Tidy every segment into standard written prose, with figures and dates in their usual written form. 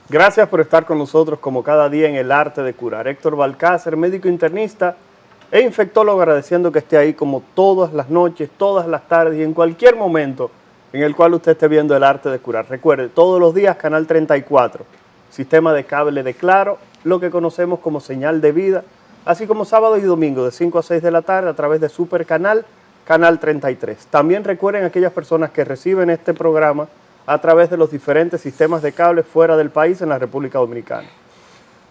Gracias por estar con nosotros como cada día en el arte de curar. Héctor Balcácer, médico internista e infectólogo, agradeciendo que esté ahí como todas las noches, todas las tardes y en cualquier momento en el cual usted esté viendo el arte de curar. Recuerde, todos los días Canal 34, sistema de cable de Claro, lo que conocemos como señal de vida, así como sábado y domingo de 5 a 6 de la tarde a través de Super Canal, Canal 33. También recuerden aquellas personas que reciben este programa a través de los diferentes sistemas de cable fuera del país en la República Dominicana.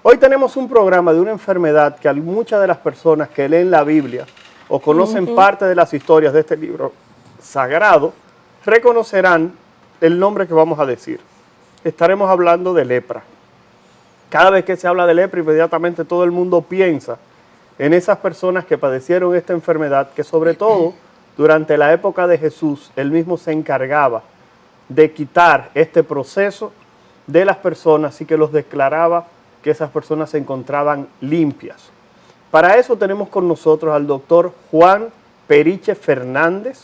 Hoy tenemos un programa de una enfermedad que a muchas de las personas que leen la Biblia o conocen parte de las historias de este libro sagrado, reconocerán el nombre que vamos a decir. Estaremos hablando de lepra. Cada vez que se habla de lepra, inmediatamente todo el mundo piensa en esas personas que padecieron esta enfermedad, que sobre todo durante la época de Jesús, él mismo se encargaba de quitar este proceso de las personas y que los declaraba que esas personas se encontraban limpias. Para eso tenemos con nosotros al doctor Juan Periche Fernández,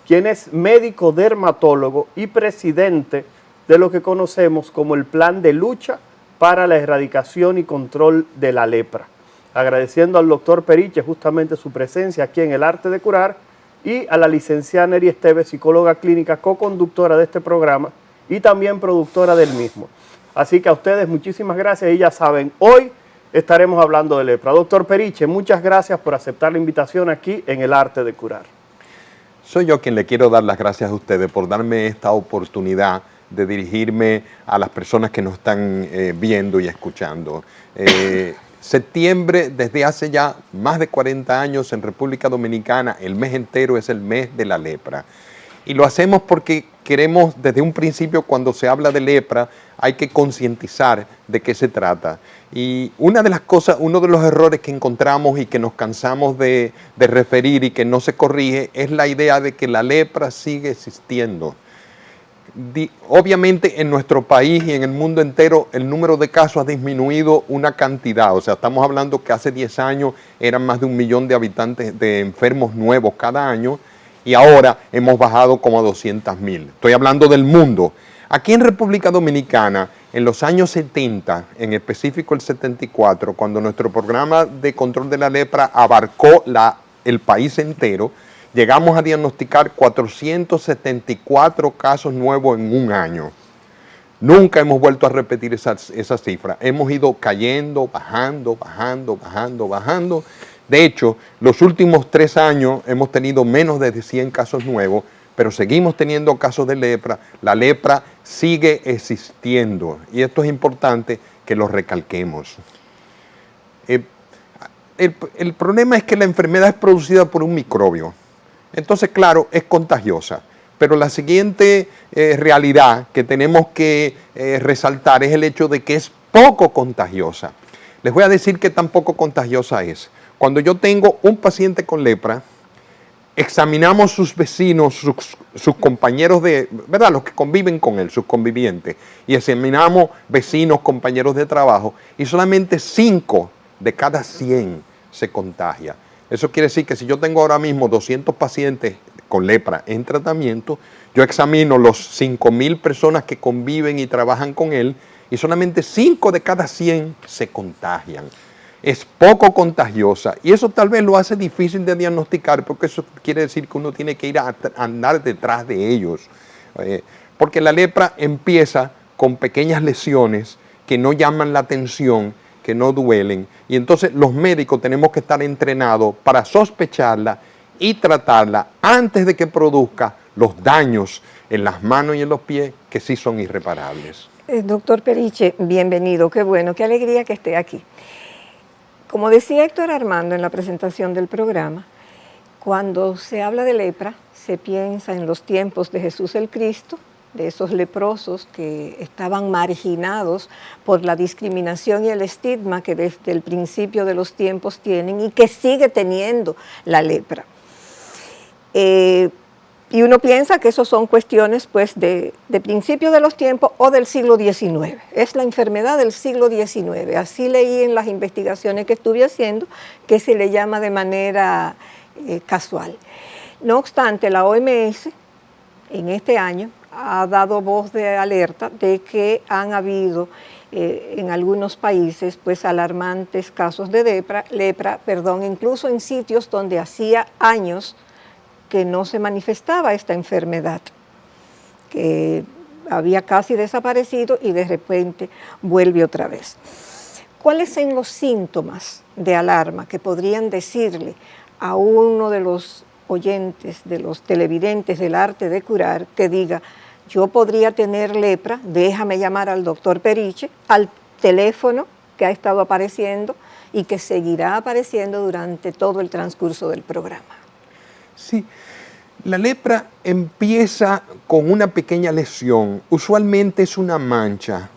quien es médico dermatólogo y presidente de lo que conocemos como el Plan de Lucha para la Erradicación y Control de la Lepra. Agradeciendo al doctor Periche justamente su presencia aquí en el Arte de Curar, y a la licenciada Neri Esteves, psicóloga clínica, co-conductora de este programa y también productora del mismo. Así que a ustedes muchísimas gracias y ya saben, hoy estaremos hablando de lepra. Doctor Periche, muchas gracias por aceptar la invitación aquí en el Arte de Curar. Soy yo quien le quiero dar las gracias a ustedes por darme esta oportunidad de dirigirme a las personas que nos están viendo y escuchando. Septiembre, desde hace ya más de 40 años en República Dominicana, el mes entero es el mes de la lepra. Y lo hacemos porque queremos, desde un principio, cuando se habla de lepra, hay que concientizar de qué se trata. Y una de las cosas, uno de los errores que encontramos y que nos cansamos de referir y que no se corrige, es la idea de que la lepra sigue existiendo. Obviamente en nuestro país y en el mundo entero el número de casos ha disminuido una cantidad, o sea, estamos hablando que hace 10 años eran más de 1 millón de habitantes de enfermos nuevos cada año y ahora hemos bajado como a 200.000. Estoy hablando del mundo. Aquí en República Dominicana, en los años 70, en específico el 74, cuando nuestro programa de control de la lepra abarcó el país entero, llegamos a diagnosticar 474 casos nuevos en un año. Nunca hemos vuelto a repetir esa cifra. Hemos ido cayendo, bajando. De hecho, los últimos 3 años hemos tenido menos de 100 casos nuevos, pero seguimos teniendo casos de lepra. La lepra sigue existiendo y esto es importante que lo recalquemos. El problema es que la enfermedad es producida por un microbio. Entonces, claro, es contagiosa, pero la siguiente realidad que tenemos que resaltar es el hecho de que es poco contagiosa. Les voy a decir qué tan poco contagiosa es. Cuando yo tengo un paciente con lepra, examinamos sus vecinos, sus compañeros ¿verdad? Los que conviven con él, sus convivientes, y examinamos vecinos, compañeros de trabajo, y solamente 5 de cada 100 se contagia. Eso quiere decir que si yo tengo ahora mismo 200 pacientes con lepra en tratamiento, yo examino los 5.000 personas que conviven y trabajan con él y solamente 5 de cada 100 se contagian. Es poco contagiosa y eso tal vez lo hace difícil de diagnosticar porque eso quiere decir que uno tiene que ir a andar detrás de ellos. Porque la lepra empieza con pequeñas lesiones que no llaman la atención, que no duelen, y entonces los médicos tenemos que estar entrenados para sospecharla y tratarla antes de que produzca los daños en las manos y en los pies que sí son irreparables. Doctor Periche, bienvenido, qué bueno, qué alegría que esté aquí. Como decía Héctor Armando en la presentación del programa, cuando se habla de lepra, se piensa en los tiempos de Jesús el Cristo, de esos leprosos que estaban marginados por la discriminación y el estigma que desde el principio de los tiempos tienen y que sigue teniendo la lepra. Y uno piensa que eso son cuestiones pues, de principio de los tiempos o del siglo XIX. Es la enfermedad del siglo XIX. Así leí en las investigaciones que estuve haciendo que se le llama de manera casual. No obstante, la OMS en este año ha dado voz de alerta de que han habido en algunos países pues alarmantes casos de lepra, incluso en sitios donde hacía años que no se manifestaba esta enfermedad, que había casi desaparecido y de repente vuelve otra vez. ¿Cuáles son los síntomas de alarma que podrían decirle a uno de los oyentes, de los televidentes del arte de curar, que diga, yo podría tener lepra, déjame llamar al doctor Periche, al teléfono que ha estado apareciendo y que seguirá apareciendo durante todo el transcurso del programa? Sí, la lepra empieza con una pequeña lesión, usualmente es una mancha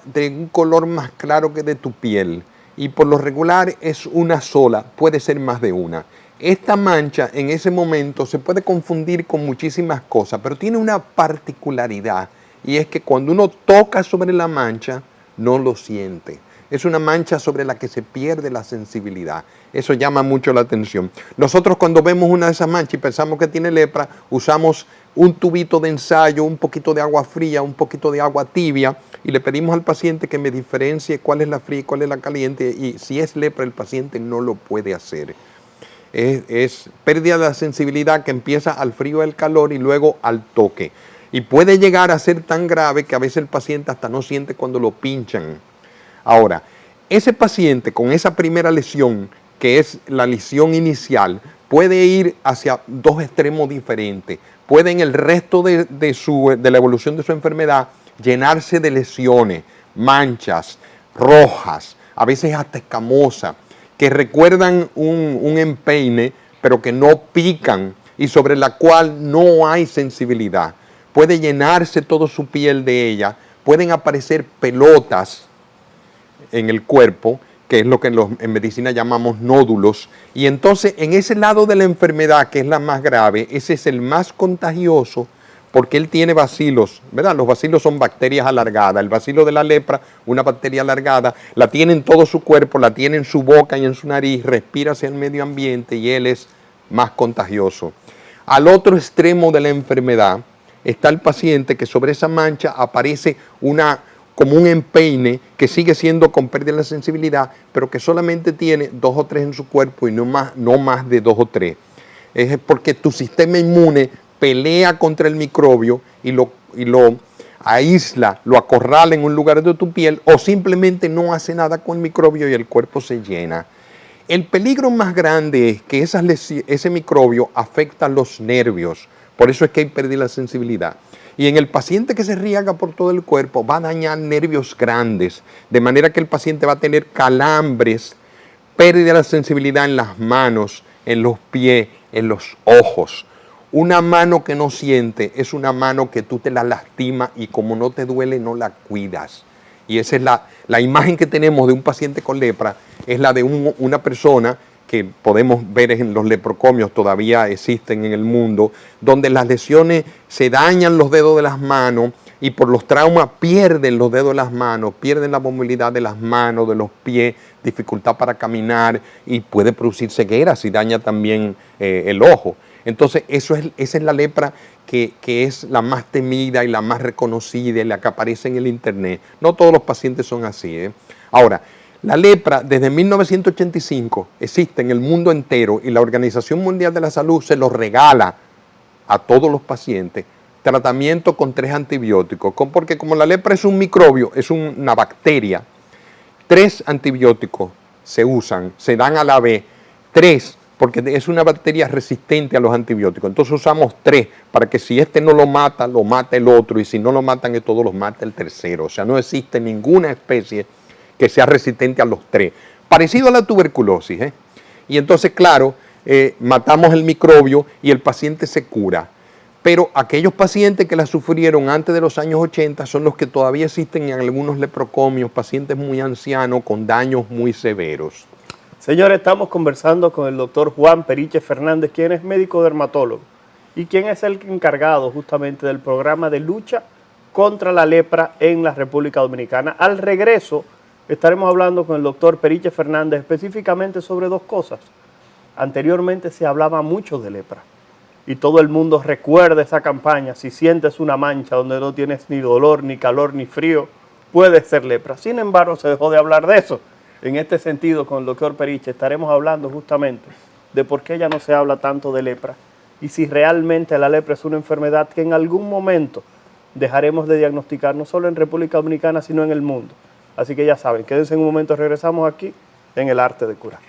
de un color más claro que de tu piel, y por lo regular es una sola, puede ser más de una. Esta mancha en ese momento se puede confundir con muchísimas cosas, pero tiene una particularidad, y es que cuando uno toca sobre la mancha, no lo siente. Es una mancha sobre la que se pierde la sensibilidad. Eso llama mucho la atención. Nosotros cuando vemos una de esas manchas y pensamos que tiene lepra, usamos un tubito de ensayo, un poquito de agua fría, un poquito de agua tibia, y le pedimos al paciente que me diferencie cuál es la fría y cuál es la caliente, y si es lepra el paciente no lo puede hacer. Es pérdida de la sensibilidad que empieza al frío, al calor y luego al toque. Y puede llegar a ser tan grave que a veces el paciente hasta no siente cuando lo pinchan. Ahora, ese paciente con esa primera lesión, que es la lesión inicial, puede ir hacia dos extremos diferentes. Puede en el resto de la evolución de su enfermedad llenarse de lesiones, manchas, rojas, a veces hasta escamosas, que recuerdan un empeine, pero que no pican y sobre la cual no hay sensibilidad. Puede llenarse toda su piel de ella, pueden aparecer pelotas en el cuerpo, que es lo que en medicina llamamos nódulos, y entonces en ese lado de la enfermedad, que es la más grave, ese es el más contagioso, porque él tiene bacilos, ¿verdad? Los bacilos son bacterias alargadas. El bacilo de la lepra, una bacteria alargada, la tiene en todo su cuerpo, la tiene en su boca y en su nariz, respira hacia el medio ambiente y él es más contagioso. Al otro extremo de la enfermedad está el paciente que sobre esa mancha aparece como un empeine que sigue siendo con pérdida de la sensibilidad, pero que solamente tiene 2 o 3 en su cuerpo y no más de 2 o 3. Es porque tu sistema inmune pelea contra el microbio y lo aísla, lo acorrala en un lugar de tu piel, o simplemente no hace nada con el microbio y el cuerpo se llena. El peligro más grande es que ese microbio afecta los nervios, por eso es que hay pérdida de sensibilidad. Y en el paciente que se riega por todo el cuerpo va a dañar nervios grandes, de manera que el paciente va a tener calambres, pérdida de la sensibilidad en las manos, en los pies, en los ojos. Una mano que no siente es una mano que tú te la lastimas y como no te duele no la cuidas. Y esa es la imagen que tenemos de un paciente con lepra, es la de una persona que podemos ver en los leprocomios, todavía existen en el mundo, donde las lesiones se dañan los dedos de las manos y por los traumas pierden los dedos de las manos, pierden la movilidad de las manos, de los pies, dificultad para caminar y puede producir ceguera si daña también el ojo. Entonces esa es la lepra que es la más temida y la más reconocida y la que aparece en el internet. No todos los pacientes son así. Ahora, la lepra desde 1985 existe en el mundo entero y la Organización Mundial de la Salud se lo regala a todos los pacientes, tratamiento con 3 antibióticos, porque como la lepra es un microbio, es una bacteria, 3 antibióticos se usan, se dan a la vez, 3, porque es una bacteria resistente a los antibióticos. Entonces usamos 3 para que si este no lo mata el otro, y si no lo matan que todos los mata el tercero. O sea, no existe ninguna especie que sea resistente a los 3. Parecido a la tuberculosis. Y entonces, claro, matamos el microbio y el paciente se cura. Pero aquellos pacientes que la sufrieron antes de los años 80 son los que todavía existen en algunos leprocomios, pacientes muy ancianos con daños muy severos. Señores, estamos conversando con el doctor Juan Periche Fernández, quien es médico dermatólogo y quien es el encargado justamente del programa de lucha contra la lepra en la República Dominicana. Al regreso estaremos hablando con el doctor Periche Fernández específicamente sobre 2 cosas. Anteriormente se hablaba mucho de lepra, y todo el mundo recuerda esa campaña. Si sientes una mancha donde no tienes ni dolor, ni calor, ni frío, puede ser lepra. Sin embargo, se dejó de hablar de eso. En este sentido, con el doctor Periche estaremos hablando justamente de por qué ya no se habla tanto de lepra y si realmente la lepra es una enfermedad que en algún momento dejaremos de diagnosticar, no solo en República Dominicana, sino en el mundo. Así que ya saben, quédense en un momento, regresamos aquí en El Arte de Curar.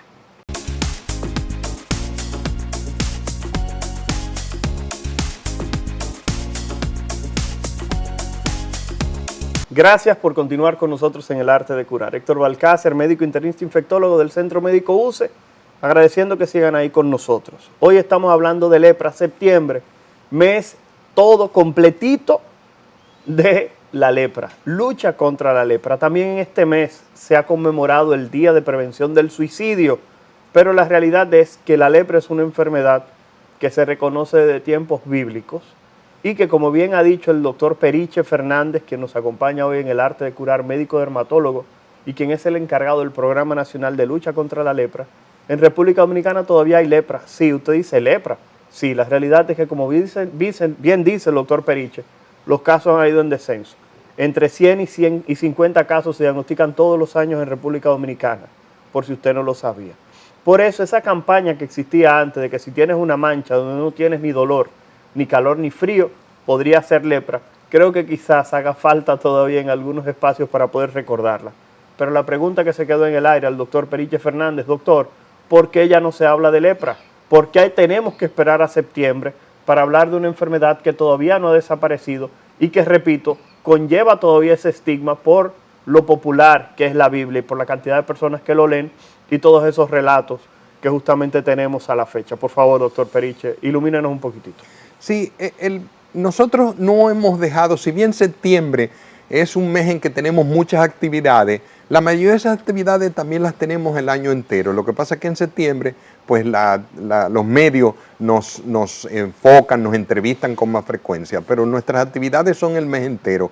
Gracias por continuar con nosotros en El Arte de Curar. Héctor Balcácer, médico internista infectólogo del Centro Médico UCE, agradeciendo que sigan ahí con nosotros. Hoy estamos hablando de lepra, septiembre, mes todo completito de la lepra, lucha contra la lepra. También en este mes se ha conmemorado el Día de Prevención del Suicidio, pero la realidad es que la lepra es una enfermedad que se reconoce desde tiempos bíblicos y que, como bien ha dicho el doctor Periche Fernández, quien nos acompaña hoy en El Arte de Curar, médico dermatólogo y quien es el encargado del Programa Nacional de Lucha contra la Lepra, en República Dominicana todavía hay lepra. Sí, usted dice lepra. Sí, la realidad es que, como bien dice el doctor Periche, los casos han ido en descenso. Entre 100 y 50 casos se diagnostican todos los años en República Dominicana, por si usted no lo sabía. Por eso esa campaña que existía antes de que si tienes una mancha donde no tienes ni dolor, ni calor, ni frío, podría ser lepra, creo que quizás haga falta todavía en algunos espacios para poder recordarla. Pero la pregunta que se quedó en el aire al doctor Periche Fernández, doctor, ¿por qué ya no se habla de lepra? ¿Por qué tenemos que esperar a septiembre para hablar de una enfermedad que todavía no ha desaparecido y que, repito, conlleva todavía ese estigma por lo popular que es la Biblia y por la cantidad de personas que lo leen y todos esos relatos que justamente tenemos a la fecha? Por favor, doctor Periche, ilumínenos un poquitito. Sí, nosotros no hemos dejado, si bien septiembre es un mes en que tenemos muchas actividades, la mayoría de esas actividades también las tenemos el año entero. Lo que pasa es que en septiembre, pues los medios nos enfocan, nos entrevistan con más frecuencia, pero nuestras actividades son el mes entero.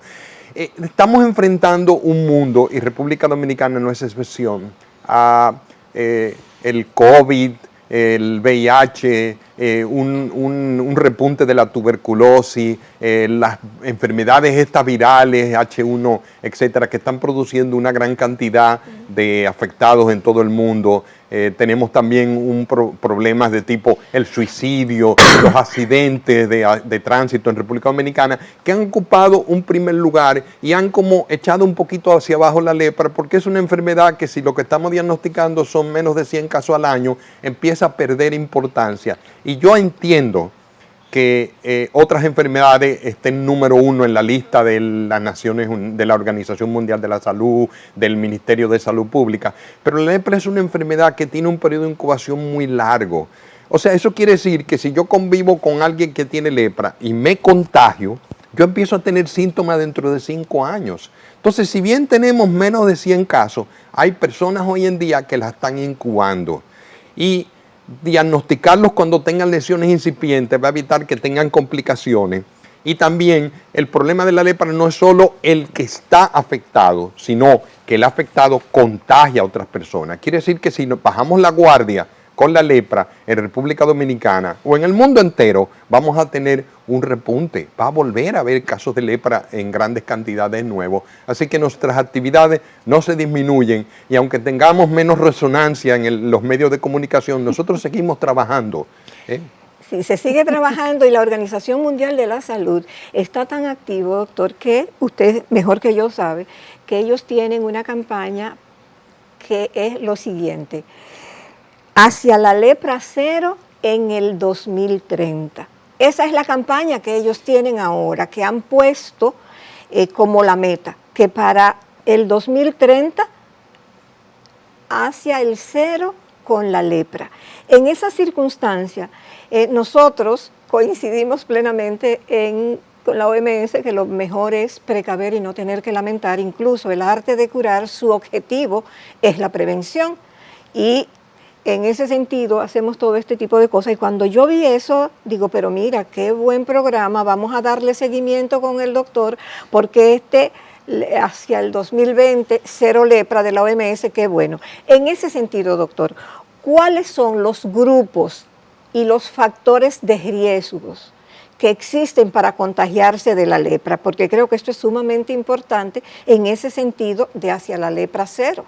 Estamos enfrentando un mundo, y República Dominicana no es excepción, a el COVID, el VIH, un repunte de la tuberculosis, las enfermedades estas virales, H1, etcétera, que están produciendo una gran cantidad de afectados en todo el mundo. Tenemos también problemas de tipo el suicidio, los accidentes de tránsito en República Dominicana, que han ocupado un primer lugar y han como echado un poquito hacia abajo la lepra, porque es una enfermedad que, si lo que estamos diagnosticando son menos de 100 casos al año, empieza a perder importancia. Y yo entiendo que otras enfermedades estén número 1 en la lista de las naciones, de la Organización Mundial de la Salud, del Ministerio de Salud Pública, pero la lepra es una enfermedad que tiene un periodo de incubación muy largo. O sea, eso quiere decir que si yo convivo con alguien que tiene lepra y me contagio, yo empiezo a tener síntomas dentro de 5 años. Entonces, si bien tenemos menos de 100 casos, hay personas hoy en día que la están incubando. Y diagnosticarlos cuando tengan lesiones incipientes va a evitar que tengan complicaciones. Y también el problema de la lepra no es solo el que está afectado, sino que el afectado contagia a otras personas. Quiere decir que si nos bajamos la guardia con la lepra en República Dominicana o en el mundo entero, vamos a tener un repunte. Va a volver a haber casos de lepra en grandes cantidades nuevos. Así que nuestras actividades no se disminuyen y aunque tengamos menos resonancia en los medios de comunicación, nosotros seguimos trabajando. Sí, se sigue trabajando y la Organización Mundial de la Salud está tan activo, doctor, que usted mejor que yo sabe que ellos tienen una campaña que es lo siguiente: hacia la lepra cero en el 2030. Esa es la campaña que ellos tienen ahora, que han puesto como la meta, que para el 2030 hacia el cero con la lepra. En esa circunstancia, nosotros coincidimos plenamente con la OMS que lo mejor es precaver y no tener que lamentar. Incluso el Arte de Curar, su objetivo es la prevención y en ese sentido hacemos todo este tipo de cosas. Y cuando yo vi eso, digo, pero mira, qué buen programa, vamos a darle seguimiento con el doctor, porque hacia el 2020, cero lepra de la OMS, qué bueno. En ese sentido, doctor, ¿cuáles son los grupos y los factores de riesgos que existen para contagiarse de la lepra, porque creo que esto es sumamente importante en ese sentido de hacia la lepra cero.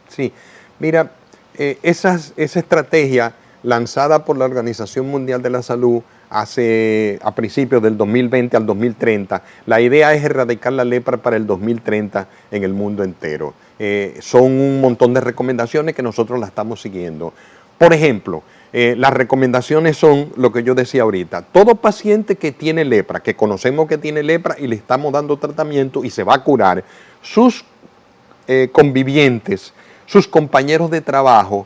Sí, mira, esa estrategia lanzada por la Organización Mundial de la Salud a principios del 2020 al 2030, la idea es erradicar la lepra para el 2030 en el mundo entero. Son un montón de recomendaciones que nosotros las estamos siguiendo. Por ejemplo, las recomendaciones son lo que yo decía ahorita. Todo paciente que tiene lepra, que conocemos que tiene lepra y le estamos dando tratamiento y se va a curar, sus convivientes, sus compañeros de trabajo,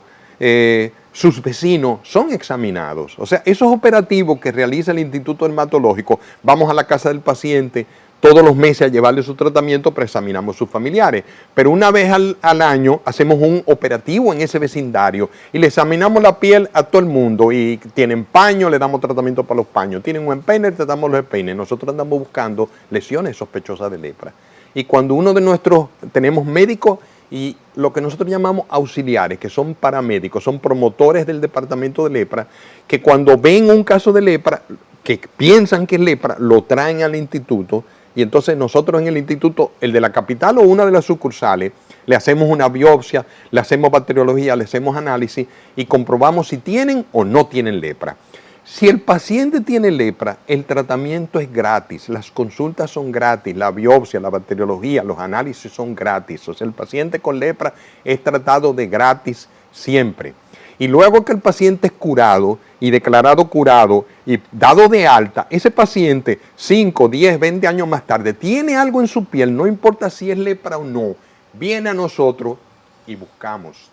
sus vecinos son examinados. O sea, esos operativos que realiza el Instituto Dermatológico, vamos a la casa del paciente todos los meses a llevarle su tratamiento, pero examinamos sus familiares. Pero una vez al año hacemos un operativo en ese vecindario y le examinamos la piel a todo el mundo. Y tienen paños, le damos tratamiento para los paños. Tienen un empeine, le damos los empeines. Nosotros andamos buscando lesiones sospechosas de lepra. Y cuando tenemos médicos y lo que nosotros llamamos auxiliares, que son paramédicos, son promotores del departamento de lepra, que cuando ven un caso de lepra, que piensan que es lepra, lo traen al instituto. Y entonces nosotros en el instituto, el de la capital o una de las sucursales, le hacemos una biopsia, le hacemos bacteriología, le hacemos análisis y comprobamos si tienen o no tienen lepra. Si el paciente tiene lepra, el tratamiento es gratis, las consultas son gratis, la biopsia, la bacteriología, los análisis son gratis. O sea, el paciente con lepra es tratado de gratis siempre. Y luego que el paciente es curado y declarado curado y dado de alta, ese paciente 5, 10, 20 años más tarde tiene algo en su piel, no importa si es lepra o no, viene a nosotros y buscamos.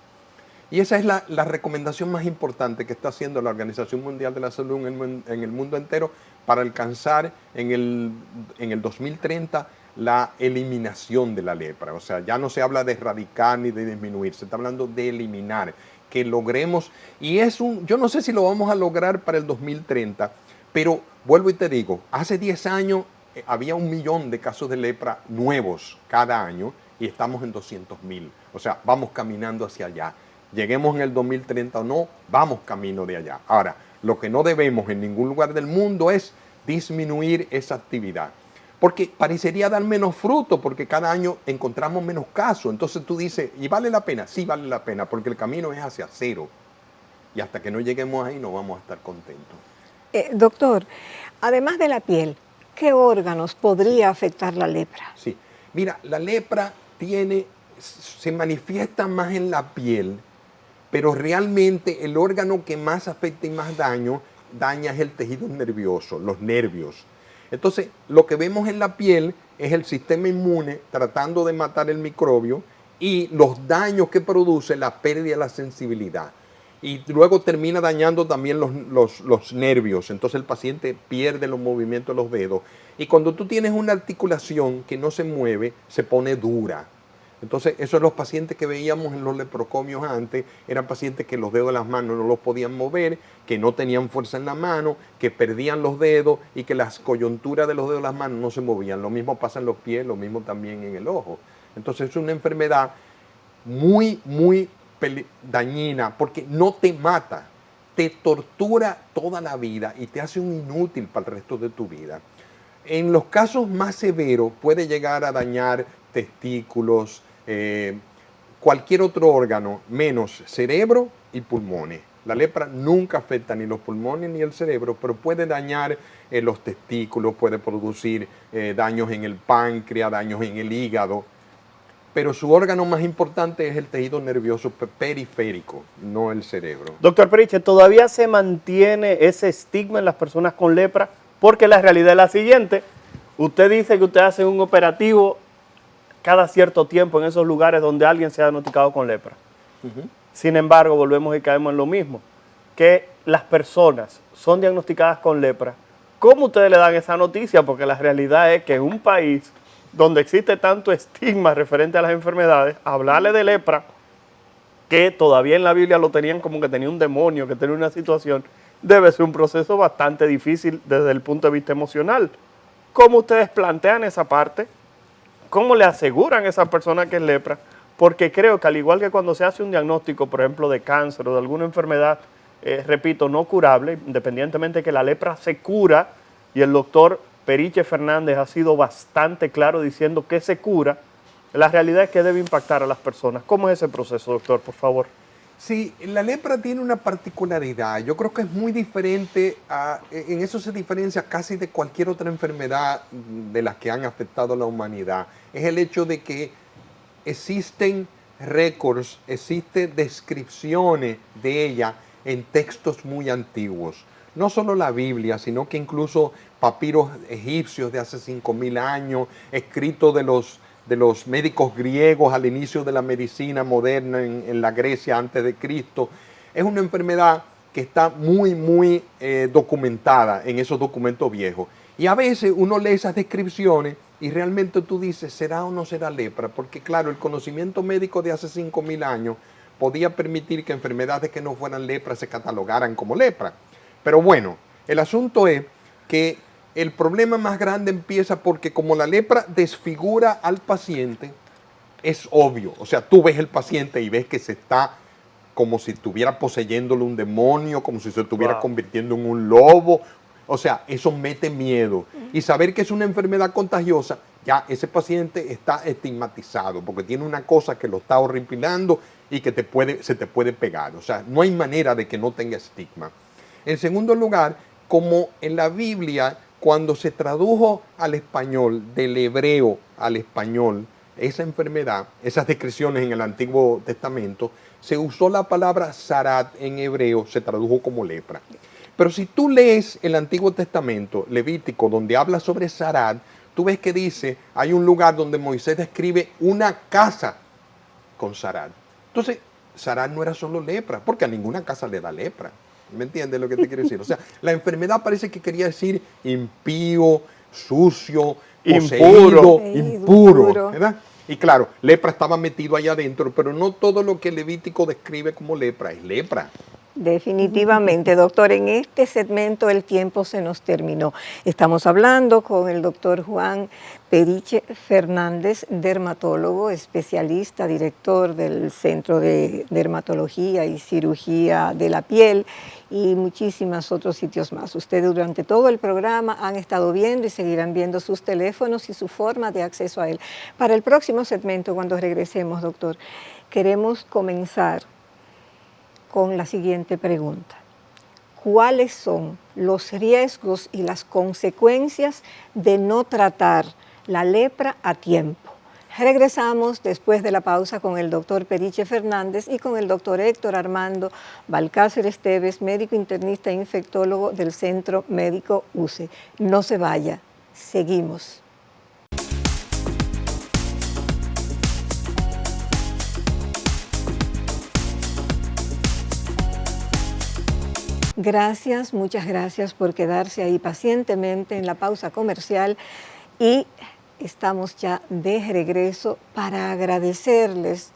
Y esa es la recomendación más importante que está haciendo la Organización Mundial de la Salud en el mundo entero para alcanzar en el 2030 la eliminación de la lepra. O sea, ya no se habla de erradicar ni de disminuir, se está hablando de eliminar, que logremos, y yo no sé si lo vamos a lograr para el 2030, pero vuelvo y te digo, hace 10 años había 1 millón de casos de lepra nuevos cada año y estamos en 200,000. O sea, vamos caminando hacia allá. Lleguemos en el 2030 o no, vamos camino de allá. Ahora, lo que no debemos en ningún lugar del mundo es disminuir esa actividad. Porque parecería dar menos fruto, porque cada año encontramos menos casos. Entonces tú dices, ¿y vale la pena? Sí vale la pena, porque el camino es hacia cero. Y hasta que no lleguemos ahí no vamos a estar contentos. Doctor, además de la piel, ¿qué órganos podría afectar la lepra? Sí, mira, la lepra se manifiesta más en la piel, pero realmente el órgano que más afecta y más daña es el tejido nervioso, los nervios. Entonces, lo que vemos en la piel es el sistema inmune tratando de matar el microbio y los daños que produce la pérdida de la sensibilidad. Y luego termina dañando también los nervios. Entonces el paciente pierde los movimientos de los dedos. Y cuando tú tienes una articulación que no se mueve, se pone dura. Entonces, esos los pacientes que veíamos en los leprocomios antes, eran pacientes que los dedos de las manos no los podían mover, que no tenían fuerza en la mano, que perdían los dedos y que las coyunturas de los dedos de las manos no se movían. Lo mismo pasa en los pies, lo mismo también en el ojo. Entonces, es una enfermedad muy, muy dañina porque no te mata, te tortura toda la vida y te hace un inútil para el resto de tu vida. En los casos más severos puede llegar a dañar testículos, cualquier otro órgano, menos cerebro y pulmones. La lepra nunca afecta ni los pulmones ni el cerebro, pero puede dañar los testículos, puede producir daños en el páncreas, daños en el hígado. Pero su órgano más importante es el tejido nervioso periférico, no el cerebro. Doctor Periche, ¿todavía se mantiene ese estigma en las personas con lepra? Porque la realidad es la siguiente. Usted dice que usted hace un operativo cada cierto tiempo en esos lugares donde alguien se ha diagnosticado con lepra. Sin embargo, volvemos y caemos en lo mismo, que las personas son diagnosticadas con lepra. ¿Cómo ustedes le dan esa noticia? Porque la realidad es que en un país donde existe tanto estigma referente a las enfermedades, hablarle de lepra, que todavía en la Biblia lo tenían como que tenía un demonio, que tenía una situación, debe ser un proceso bastante difícil desde el punto de vista emocional. ¿Cómo ustedes plantean esa parte? ¿Cómo le aseguran a esa persona que es lepra? Porque creo que al igual que cuando se hace un diagnóstico, por ejemplo, de cáncer o de alguna enfermedad repito, no curable, independientemente de que la lepra se cura, y el doctor Periche Fernández ha sido bastante claro diciendo que se cura, la realidad es que debe impactar a las personas. ¿Cómo es ese proceso, doctor, por favor? Sí, la lepra tiene una particularidad. Yo creo que es muy diferente, en eso se diferencia casi de cualquier otra enfermedad de las que han afectado a la humanidad. Es el hecho de que existen récords, existen descripciones de ella en textos muy antiguos. No solo la Biblia, sino que incluso papiros egipcios de hace 5.000 años, escritos de los médicos griegos al inicio de la medicina moderna en la Grecia antes de Cristo. Es una enfermedad que está muy documentada en esos documentos viejos. Y a veces uno lee esas descripciones y realmente tú dices, ¿será o no será lepra? Porque claro, el conocimiento médico de hace 5.000 años podía permitir que enfermedades que no fueran lepra se catalogaran como lepra. Pero bueno, el asunto es que el problema más grande empieza porque como la lepra desfigura al paciente, es obvio. O sea, tú ves el paciente y ves que se está como si estuviera poseyéndole un demonio, como si se estuviera convirtiendo en un lobo. O sea, eso mete miedo. Y saber que es una enfermedad contagiosa, ya ese paciente está estigmatizado porque tiene una cosa que lo está horripilando y que se te puede pegar. O sea, no hay manera de que no tenga estigma. En segundo lugar, como en la Biblia, cuando se tradujo al español, del hebreo al español, esa enfermedad, esas descripciones en el Antiguo Testamento, se usó la palabra zarat en hebreo, se tradujo como lepra. Pero si tú lees el Antiguo Testamento, Levítico, donde habla sobre zarat, tú ves que dice, hay un lugar donde Moisés describe una casa con zarat. Entonces, zarat no era solo lepra, porque a ninguna casa le da lepra. ¿Me entiendes lo que te quiero decir? O sea, la enfermedad parece que quería decir impío, sucio, poseído, impuro, ¿verdad? Y claro, lepra estaba metido allá adentro, pero no todo lo que Levítico describe como lepra es lepra. Definitivamente, doctor, en este segmento el tiempo se nos terminó. Estamos hablando con el doctor Juan Periche Fernández, dermatólogo, especialista, director del Centro de Dermatología y Cirugía de la Piel y muchísimos otros sitios más. Ustedes durante todo el programa han estado viendo y seguirán viendo sus teléfonos y su forma de acceso a él. Para el próximo segmento, cuando regresemos, doctor, queremos comenzar con la siguiente pregunta. ¿Cuáles son los riesgos y las consecuencias de no tratar la lepra a tiempo? Regresamos después de la pausa con el doctor Periche Fernández y con el doctor Héctor Armando Balcácer Esteves, médico internista e infectólogo del Centro Médico UCE. No se vaya, seguimos. Gracias, muchas gracias por quedarse ahí pacientemente en la pausa comercial y estamos ya de regreso para agradecerles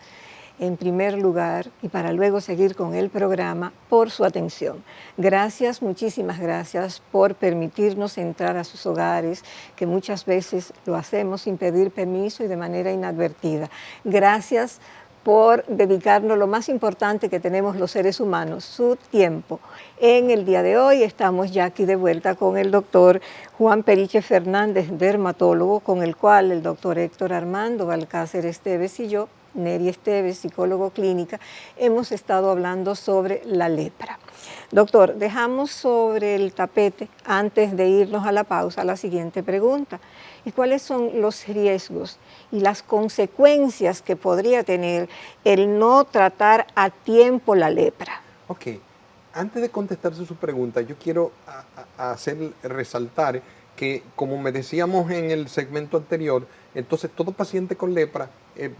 en primer lugar y para luego seguir con el programa por su atención. Gracias, muchísimas gracias por permitirnos entrar a sus hogares, que muchas veces lo hacemos sin pedir permiso y de manera inadvertida. Gracias por dedicarnos lo más importante que tenemos los seres humanos, su tiempo. En el día de hoy estamos ya aquí de vuelta con el doctor Juan Periche Fernández, dermatólogo, con el cual el doctor Héctor Armando Balcácer Esteves y yo, Neri Esteves, psicólogo clínica, hemos estado hablando sobre la lepra. Doctor, dejamos sobre el tapete, antes de irnos a la pausa, la siguiente pregunta. ¿Y cuáles son los riesgos y las consecuencias que podría tener el no tratar a tiempo la lepra? Ok, antes de contestarse su pregunta, yo quiero resaltar que, como me decíamos en el segmento anterior, entonces todo paciente con lepra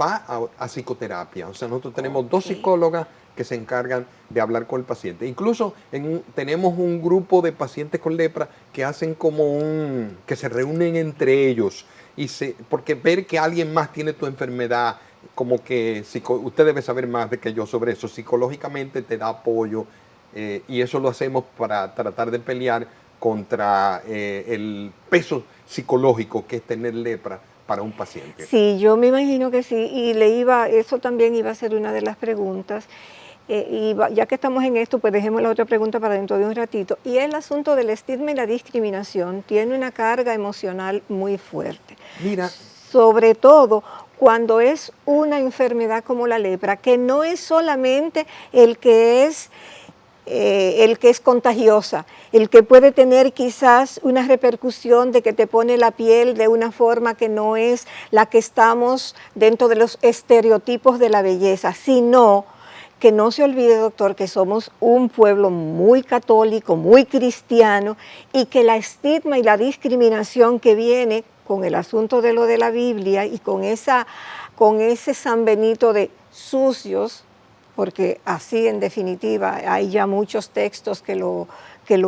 va a psicoterapia. O sea, nosotros tenemos dos psicólogas que se encargan de hablar con el paciente. Incluso tenemos un grupo de pacientes con lepra que hacen que se reúnen entre ellos, porque ver que alguien más tiene tu enfermedad, como que usted debe saber más de que yo sobre eso, psicológicamente te da apoyo, y eso lo hacemos para tratar de pelear contra el peso psicológico que es tener lepra para un paciente. Sí, yo me imagino que sí, y eso también iba a ser una de las preguntas. Ya que estamos en esto, pues dejemos la otra pregunta para dentro de un ratito. Y el asunto del estigma y la discriminación tiene una carga emocional muy fuerte. Mira, Sobre todo cuando es una enfermedad como la lepra, que no es solamente el que es contagiosa, el que puede tener quizás una repercusión de que te pone la piel de una forma que no es la que estamos dentro de los estereotipos de la belleza, sino que no se olvide, doctor, que somos un pueblo muy católico, muy cristiano, y que la estigma y la discriminación que viene con el asunto de lo de la Biblia y con ese San Benito de sucios, porque así en definitiva hay ya muchos textos que lo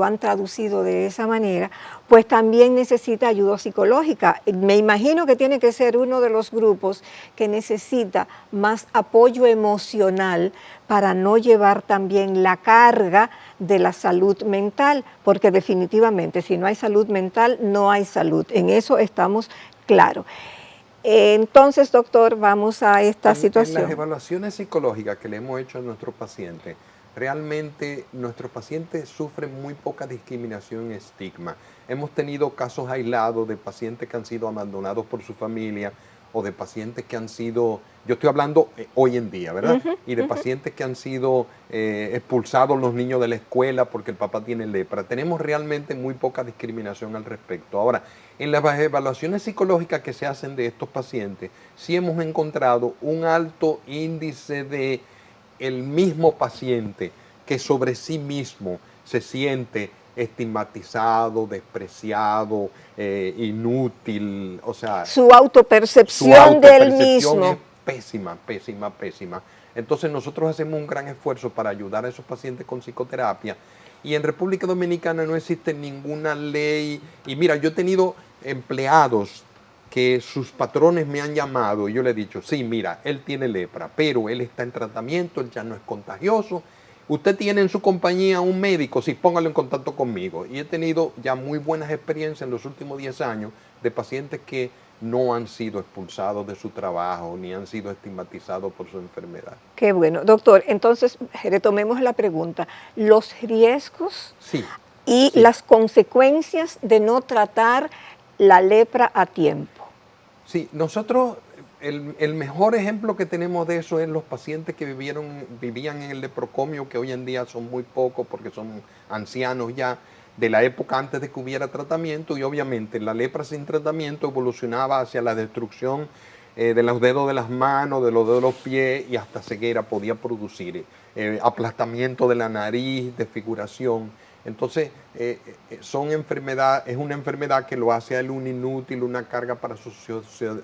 han traducido de esa manera, pues también necesita ayuda psicológica. Me imagino que tiene que ser uno de los grupos que necesita más apoyo emocional para no llevar también la carga de la salud mental, porque definitivamente si no hay salud mental, no hay salud. En eso estamos claros. Entonces, doctor, vamos a esta situación. En las evaluaciones psicológicas que le hemos hecho a nuestros pacientes, realmente nuestros pacientes sufren muy poca discriminación y estigma. Hemos tenido casos aislados de pacientes que han sido abandonados por su familia o de pacientes que han sido, yo estoy hablando hoy en día, ¿verdad? Y de pacientes que han sido expulsados los niños de la escuela porque el papá tiene lepra. Tenemos realmente muy poca discriminación al respecto. Ahora, en las evaluaciones psicológicas que se hacen de estos pacientes, sí hemos encontrado un alto índice de el mismo paciente que sobre sí mismo se siente estigmatizado, despreciado, inútil, o sea, su autopercepción del mismo es pésima, pésima, pésima. Entonces nosotros hacemos un gran esfuerzo para ayudar a esos pacientes con psicoterapia, y en República Dominicana no existe ninguna ley. Y mira, yo he tenido empleados que sus patrones me han llamado y yo le he dicho, sí, mira, él tiene lepra, pero él está en tratamiento, él ya no es contagioso. Usted tiene en su compañía un médico, sí, póngalo en contacto conmigo. Y he tenido ya muy buenas experiencias en los últimos 10 años de pacientes que no han sido expulsados de su trabajo ni han sido estigmatizados por su enfermedad. Qué bueno. Doctor, entonces retomemos la pregunta. Los riesgos y las consecuencias de no tratar la lepra a tiempo. Sí, nosotros, el mejor ejemplo que tenemos de eso es los pacientes que vivían en el leprocomio, que hoy en día son muy pocos porque son ancianos ya, de la época antes de que hubiera tratamiento, y obviamente la lepra sin tratamiento evolucionaba hacia la destrucción de los dedos de las manos, de los dedos de los pies, y hasta ceguera podía producir, aplastamiento de la nariz, desfiguración. Entonces, es una enfermedad que lo hace a él un inútil, una carga para su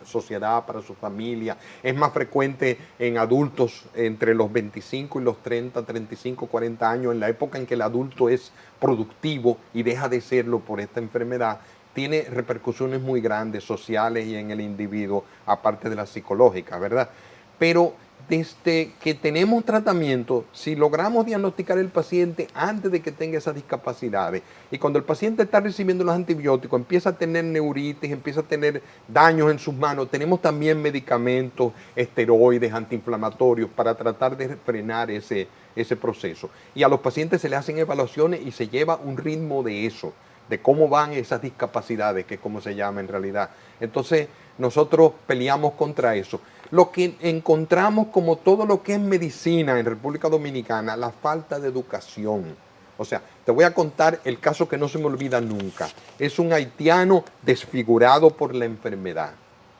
sociedad, para su familia. Es más frecuente en adultos entre los 25 y los 30, 35, 40 años, en la época en que el adulto es productivo y deja de serlo por esta enfermedad. Tiene repercusiones muy grandes, sociales y en el individuo, aparte de las psicológicas, ¿verdad? Pero desde que tenemos tratamiento, si logramos diagnosticar el paciente antes de que tenga esas discapacidades, y cuando el paciente está recibiendo los antibióticos, empieza a tener neuritis, empieza a tener daños en sus manos, tenemos también medicamentos, esteroides, antiinflamatorios para tratar de frenar ese proceso. Y a los pacientes se le hacen evaluaciones y se lleva un ritmo de eso, de cómo van esas discapacidades, que es como se llama en realidad. Entonces, nosotros peleamos contra eso. Lo que encontramos, como todo lo que es medicina en República Dominicana, la falta de educación. O sea, te voy a contar el caso que no se me olvida nunca. Es un haitiano desfigurado por la enfermedad.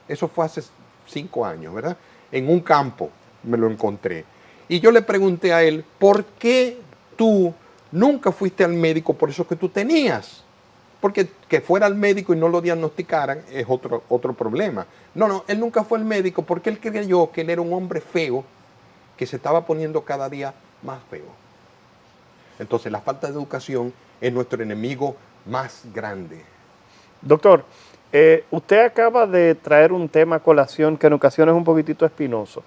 Eso fue hace 5 años, ¿verdad? En un campo me lo encontré. Y yo le pregunté a él, ¿por qué tú nunca fuiste al médico por eso que tú tenías? Porque que fuera al médico y no lo diagnosticaran es otro problema. No, él nunca fue al médico porque él creyó que él era un hombre feo que se estaba poniendo cada día más feo. Entonces la falta de educación es nuestro enemigo más grande. Doctor, usted acaba de traer un tema a colación que en ocasiones es un poquitito espinoso,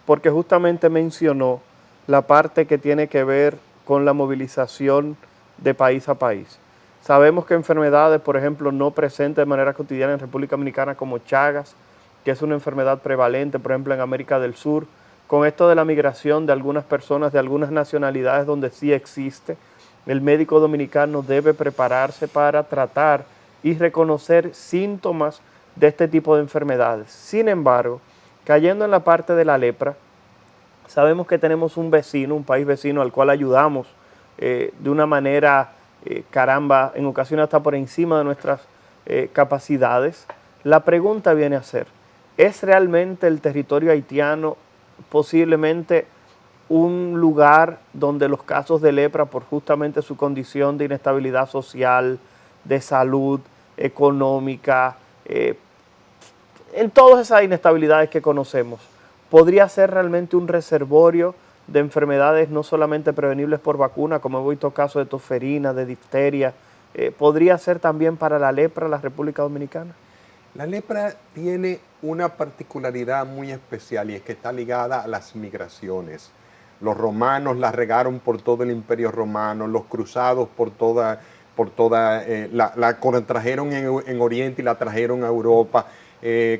porque justamente mencionó la parte que tiene que ver con la movilización de país a país. Sabemos que enfermedades, por ejemplo, no presentes de manera cotidiana en República Dominicana, como Chagas, que es una enfermedad prevalente, por ejemplo, en América del Sur, con esto de la migración de algunas personas de algunas nacionalidades donde sí existe, el médico dominicano debe prepararse para tratar y reconocer síntomas de este tipo de enfermedades. Sin embargo, cayendo en la parte de la lepra, sabemos que tenemos un vecino, un país vecino al cual ayudamos de una manera, caramba, en ocasiones hasta por encima de nuestras capacidades. La pregunta viene a ser, ¿es realmente el territorio haitiano posiblemente un lugar donde los casos de lepra, por justamente su condición de inestabilidad social, de salud, económica, en todas esas inestabilidades que conocemos, podría ser realmente un reservorio de enfermedades no solamente prevenibles por vacuna, como hemos visto casos de tosferina, de difteria, podría ser también para la lepra la República Dominicana? La lepra tiene una particularidad muy especial y es que está ligada a las migraciones. Los romanos la regaron por todo el Imperio Romano, los cruzados la trajeron en Oriente y la trajeron a Europa.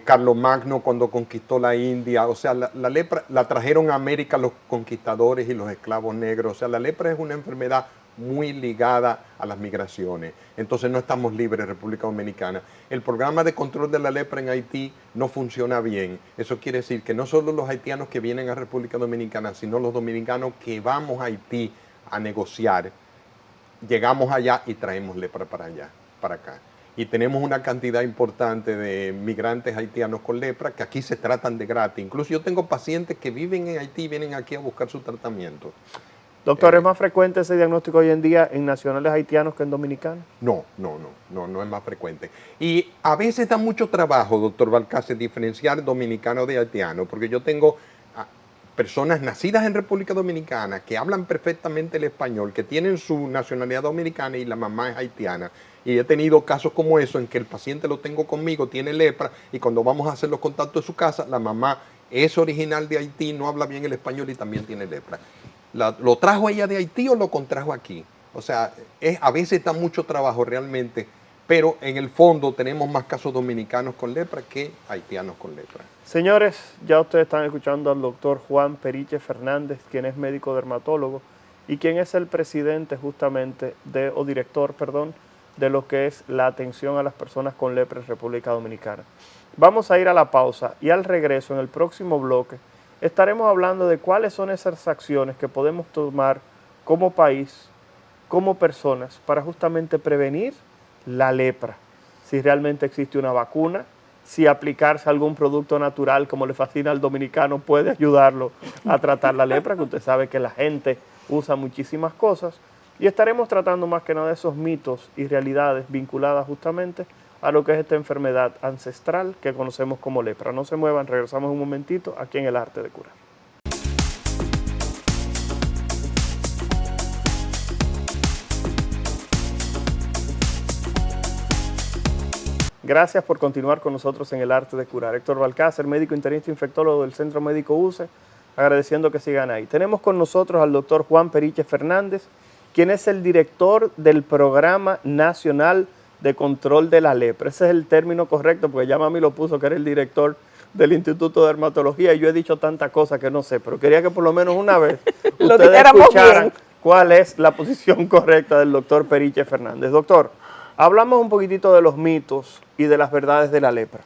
Carlomagno cuando conquistó la India, o sea, la lepra la trajeron a América los conquistadores y los esclavos negros. O sea, la lepra es una enfermedad muy ligada a las migraciones. Entonces no estamos libres en República Dominicana. El programa de control de la lepra en Haití no funciona bien. Eso quiere decir que no solo los haitianos que vienen a República Dominicana, sino los dominicanos que vamos a Haití a negociar, llegamos allá y traemos lepra para allá, para acá. Y tenemos una cantidad importante de migrantes haitianos con lepra que aquí se tratan de gratis. Incluso yo tengo pacientes que viven en Haití y vienen aquí a buscar su tratamiento. Doctor, ¿es más frecuente ese diagnóstico hoy en día en nacionales haitianos que en dominicanos? No es más frecuente. Y a veces da mucho trabajo, doctor Balcácer, diferenciar dominicano de haitiano, porque yo tengo personas nacidas en República Dominicana que hablan perfectamente el español, que tienen su nacionalidad dominicana y la mamá es haitiana. Y he tenido casos como eso en que el paciente lo tengo conmigo, tiene lepra, y cuando vamos a hacer los contactos de su casa, la mamá es original de Haití, no habla bien el español y también tiene lepra. ¿Lo trajo ella de Haití o lo contrajo aquí? O sea, a veces da mucho trabajo realmente, pero en el fondo tenemos más casos dominicanos con lepra que haitianos con lepra. Señores, ya ustedes están escuchando al doctor Juan Periche Fernández, quien es médico dermatólogo y quien es el presidente justamente director de lo que es la atención a las personas con lepra en República Dominicana. Vamos a ir a la pausa y al regreso, en el próximo bloque, estaremos hablando de cuáles son esas acciones que podemos tomar como país, como personas, para justamente prevenir la lepra. Si realmente existe una vacuna, si aplicarse algún producto natural como le fascina al dominicano puede ayudarlo a tratar la lepra, que usted sabe que la gente usa muchísimas cosas. Y estaremos tratando más que nada de esos mitos y realidades vinculadas justamente a lo que es esta enfermedad ancestral que conocemos como lepra. No se muevan, regresamos un momentito aquí en El Arte de Curar. Gracias por continuar con nosotros en El Arte de Curar. Héctor Balcácer, médico internista infectólogo del Centro Médico UCE, agradeciendo que sigan ahí. Tenemos con nosotros al doctor Juan Periche Fernández, quien es el director del Programa Nacional de Control de la Lepra. Ese es el término correcto, porque ya mami lo puso, que era el director del Instituto de Dermatología, y yo he dicho tantas cosas que no sé, pero quería que por lo menos una vez ustedes escucharan cuál es la posición correcta del doctor Periche Fernández. Doctor, hablamos un poquitito de los mitos y de las verdades de la lepra.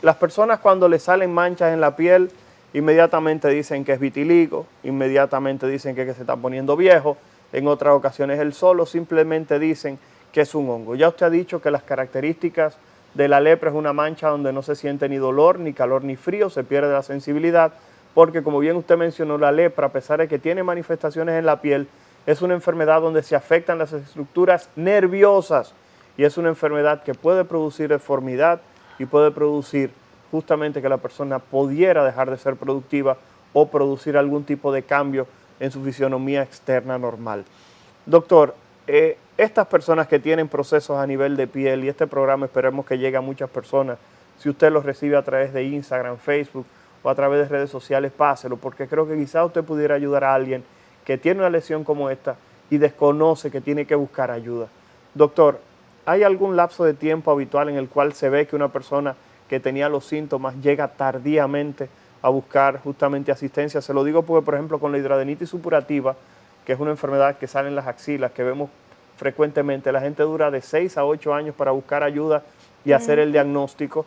Las personas cuando les salen manchas en la piel, inmediatamente dicen que es vitiligo, inmediatamente dicen que se está poniendo viejo, en otras ocasiones el solo, simplemente dicen que es un hongo. Ya usted ha dicho que las características de la lepra es una mancha donde no se siente ni dolor, ni calor, ni frío, se pierde la sensibilidad, porque como bien usted mencionó, la lepra, a pesar de que tiene manifestaciones en la piel, es una enfermedad donde se afectan las estructuras nerviosas y es una enfermedad que puede producir deformidad y puede producir justamente que la persona pudiera dejar de ser productiva o producir algún tipo de cambio en su fisionomía externa normal. Doctor, estas personas que tienen procesos a nivel de piel, y este programa esperemos que llegue a muchas personas, si usted los recibe a través de Instagram, Facebook o a través de redes sociales, páselo, porque creo que quizás usted pudiera ayudar a alguien que tiene una lesión como esta y desconoce que tiene que buscar ayuda. Doctor, ¿hay algún lapso de tiempo habitual en el cual se ve que una persona que tenía los síntomas llega tardíamente a buscar justamente asistencia. Se lo digo porque, por ejemplo, con la hidradenitis supurativa, que es una enfermedad que sale en las axilas, que vemos frecuentemente, la gente dura de 6 a 8 años para buscar ayuda y hacer el diagnóstico.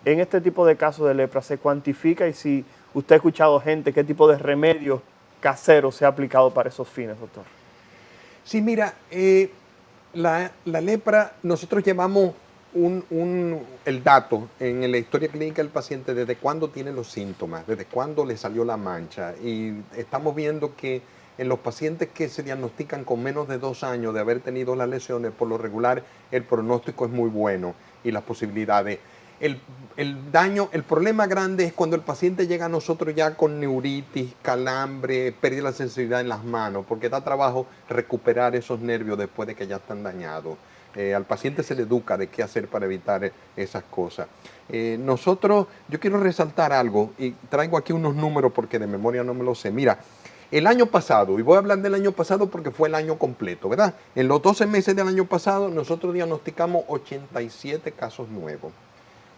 En este tipo de casos de lepra se cuantifica, y si usted ha escuchado gente, qué tipo de remedio casero se ha aplicado para esos fines, doctor. Sí, mira, la lepra, nosotros llevamos el dato en la historia clínica del paciente desde cuándo tiene los síntomas, desde cuándo le salió la mancha, y estamos viendo que en los pacientes que se diagnostican con menos de 2 años de haber tenido las lesiones, por lo regular el pronóstico es muy bueno y las posibilidades. El problema grande es cuando el paciente llega a nosotros ya con neuritis, calambre, pérdida de la sensibilidad en las manos, porque da trabajo recuperar esos nervios después de que ya están dañados. Al paciente se le educa de qué hacer para evitar esas cosas. Yo quiero resaltar algo, y traigo aquí unos números porque de memoria no me lo sé. Mira, el año pasado, y voy a hablar del año pasado porque fue el año completo, ¿verdad? En los 12 meses del año pasado nosotros diagnosticamos 87 casos nuevos.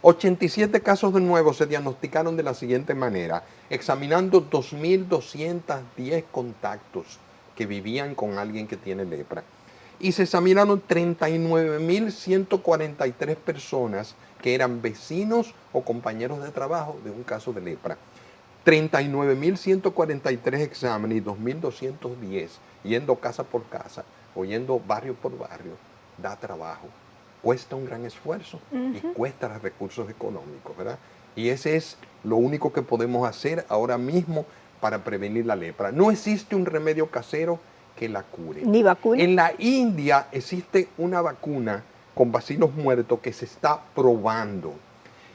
87 casos de nuevos se diagnosticaron de la siguiente manera, examinando 2.210 contactos que vivían con alguien que tiene lepra. Y se examinaron 39.143 personas que eran vecinos o compañeros de trabajo de un caso de lepra. 39.143 exámenes y 2.210 yendo casa por casa o yendo barrio por barrio, da trabajo. Cuesta un gran esfuerzo y cuesta los recursos económicos, ¿verdad? Y ese es lo único que podemos hacer ahora mismo para prevenir la lepra. No existe un remedio casero que la cure. ¿Ni vacuna? En la India existe una vacuna con bacilos muertos que se está probando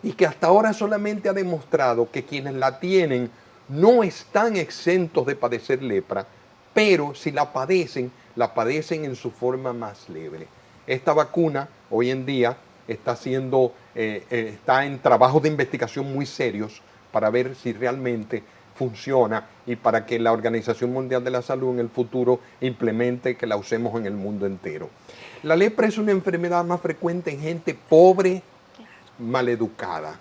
y que hasta ahora solamente ha demostrado que quienes la tienen no están exentos de padecer lepra, pero si la padecen en su forma más leve. Esta vacuna hoy en día está en trabajos de investigación muy serios para ver si realmente funciona y para que la Organización Mundial de la Salud en el futuro implemente que la usemos en el mundo entero. La lepra es una enfermedad más frecuente en gente pobre, maleducada,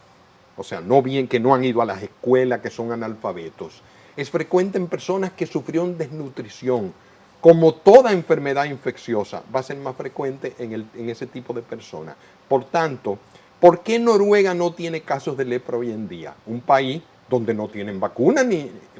o sea, que no han ido a las escuelas, que son analfabetos. Es frecuente en personas que sufrieron desnutrición. Como toda enfermedad infecciosa, va a ser más frecuente en ese tipo de personas. Por tanto, ¿por qué Noruega no tiene casos de lepra hoy en día? Un país donde no tienen vacunas.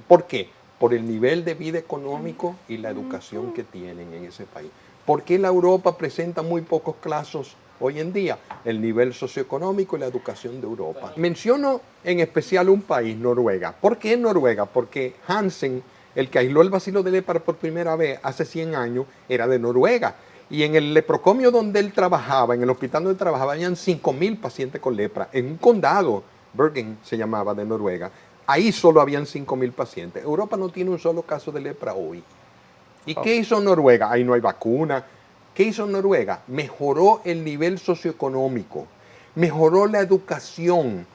¿Por qué? Por el nivel de vida económico y la educación que tienen en ese país. ¿Por qué la Europa presenta muy pocos casos hoy en día? El nivel socioeconómico y la educación de Europa. Menciono en especial un país, Noruega. ¿Por qué Noruega? Porque Hansen, el que aisló el bacilo de lepra por primera vez hace 100 años, era de Noruega. Y en el leprocomio donde él trabajaba, en el hospital donde trabajaba, habían 5.000 pacientes con lepra. En un condado, Bergen se llamaba, de Noruega, ahí solo habían 5.000 pacientes. Europa no tiene un solo caso de lepra hoy. ¿Y qué hizo Noruega? Ahí no hay vacuna. ¿Qué hizo Noruega? Mejoró el nivel socioeconómico, mejoró la educación,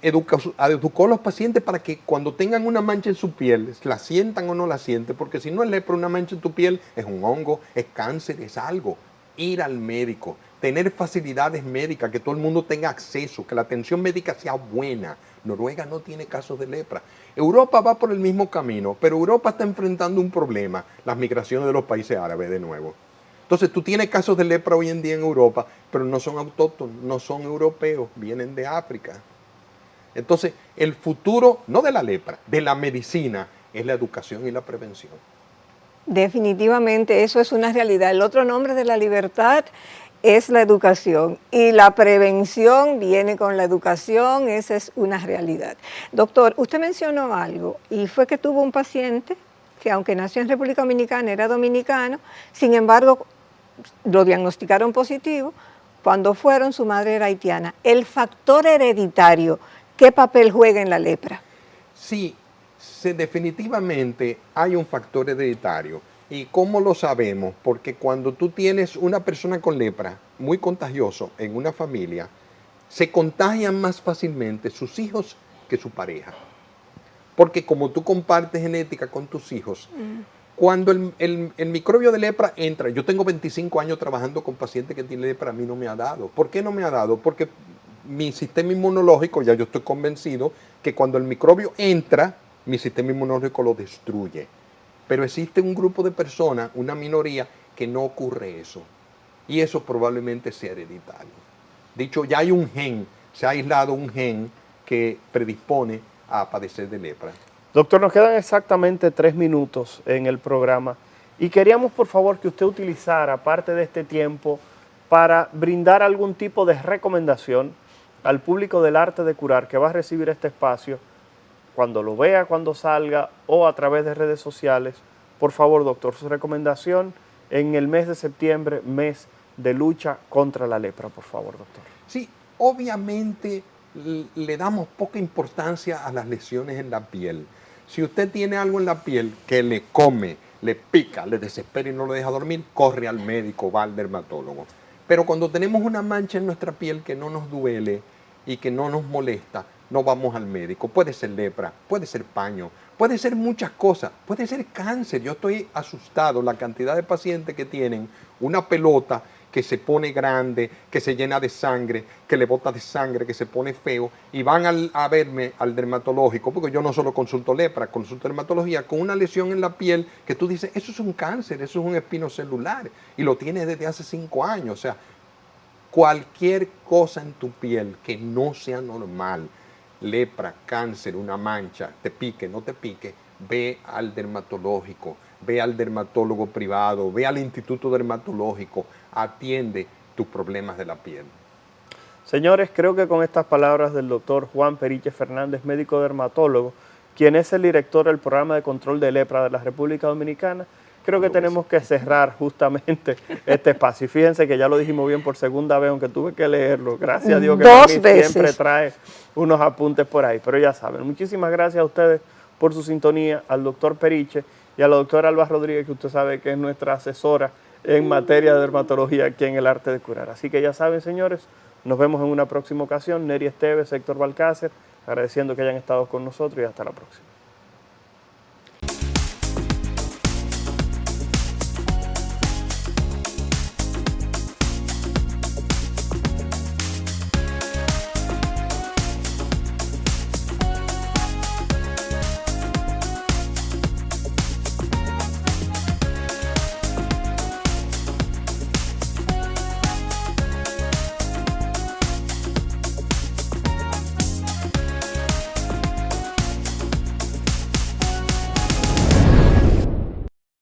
educó a los pacientes para que cuando tengan una mancha en su piel, la sientan o no la sienten, porque si no es lepra, una mancha en tu piel es un hongo, es cáncer, es algo. Ir al médico, tener facilidades médicas, que todo el mundo tenga acceso, que la atención médica sea buena. Noruega no tiene casos de lepra. Europa va por el mismo camino, pero Europa está enfrentando un problema, las migraciones de los países árabes de nuevo. Entonces tú tienes casos de lepra hoy en día en Europa, pero no son autóctonos, no son europeos, vienen de África. Entonces, el futuro, no de la lepra, de la medicina, es la educación y la prevención. Definitivamente eso es una realidad. El otro nombre de la libertad es la educación y la prevención viene con la educación, esa es una realidad. Doctor, usted mencionó algo y fue que tuvo un paciente que aunque nació en República Dominicana era dominicano, sin embargo lo diagnosticaron positivo, cuando fueron su madre era haitiana. El factor hereditario, ¿qué papel juega en la lepra? Sí, definitivamente hay un factor hereditario. ¿Y cómo lo sabemos? Porque cuando tú tienes una persona con lepra muy contagioso en una familia, se contagian más fácilmente sus hijos que su pareja. Porque como tú compartes genética con tus hijos, cuando el microbio de lepra entra, yo tengo 25 años trabajando con pacientes que tienen lepra, a mí no me ha dado. ¿Por qué no me ha dado? Porque mi sistema inmunológico, ya yo estoy convencido que cuando el microbio entra, mi sistema inmunológico lo destruye. Pero existe un grupo de personas, una minoría, que no ocurre eso. Y eso probablemente sea hereditario. Dicho, ya hay un gen, se ha aislado un gen que predispone a padecer de lepra. Doctor, nos quedan exactamente 3 minutos en el programa y queríamos por favor que usted utilizara parte de este tiempo para brindar algún tipo de recomendación al público del arte de curar que va a recibir este espacio cuando lo vea, cuando salga o a través de redes sociales. Por favor, doctor, su recomendación en el mes de septiembre, mes de lucha contra la lepra, por favor, doctor. Sí, obviamente le damos poca importancia a las lesiones en la piel. Si usted tiene algo en la piel que le come, le pica, le desespera y no lo deja dormir, corre al médico, va al dermatólogo. Pero cuando tenemos una mancha en nuestra piel que no nos duele y que no nos molesta, no vamos al médico. Puede ser lepra, puede ser paño, puede ser muchas cosas, puede ser cáncer. Yo estoy asustado la cantidad de pacientes que tienen una pelota que se pone grande, que se llena de sangre, que le bota de sangre, que se pone feo, y van a verme al dermatológico, porque yo no solo consulto lepra, consulto dermatología, con una lesión en la piel que tú dices, eso es un cáncer, eso es un espinocelular, y lo tienes desde hace 5 años. O sea, cualquier cosa en tu piel que no sea normal, lepra, cáncer, una mancha, te pique, no te pique, ve al dermatológico, ve al dermatólogo privado, ve al instituto dermatológico, atiende tus problemas de la piel. Señores, creo que con estas palabras del doctor Juan Periche Fernández, médico dermatólogo, quien es el director del programa de control de lepra de la República Dominicana, creo que tenemos que cerrar justamente este espacio. Y fíjense que ya lo dijimos bien por segunda vez, aunque tuve que leerlo. Gracias a Dios que Dos Mami veces. siempre trae unos apuntes por ahí. Pero ya saben, muchísimas gracias a ustedes por su sintonía, al doctor Periche y a la doctora Alba Rodríguez, que usted sabe que es nuestra asesora en materia de dermatología aquí en el arte de curar. Así que ya saben, señores, nos vemos en una próxima ocasión. Neri Esteves, Héctor Balcácer, agradeciendo que hayan estado con nosotros y hasta la próxima.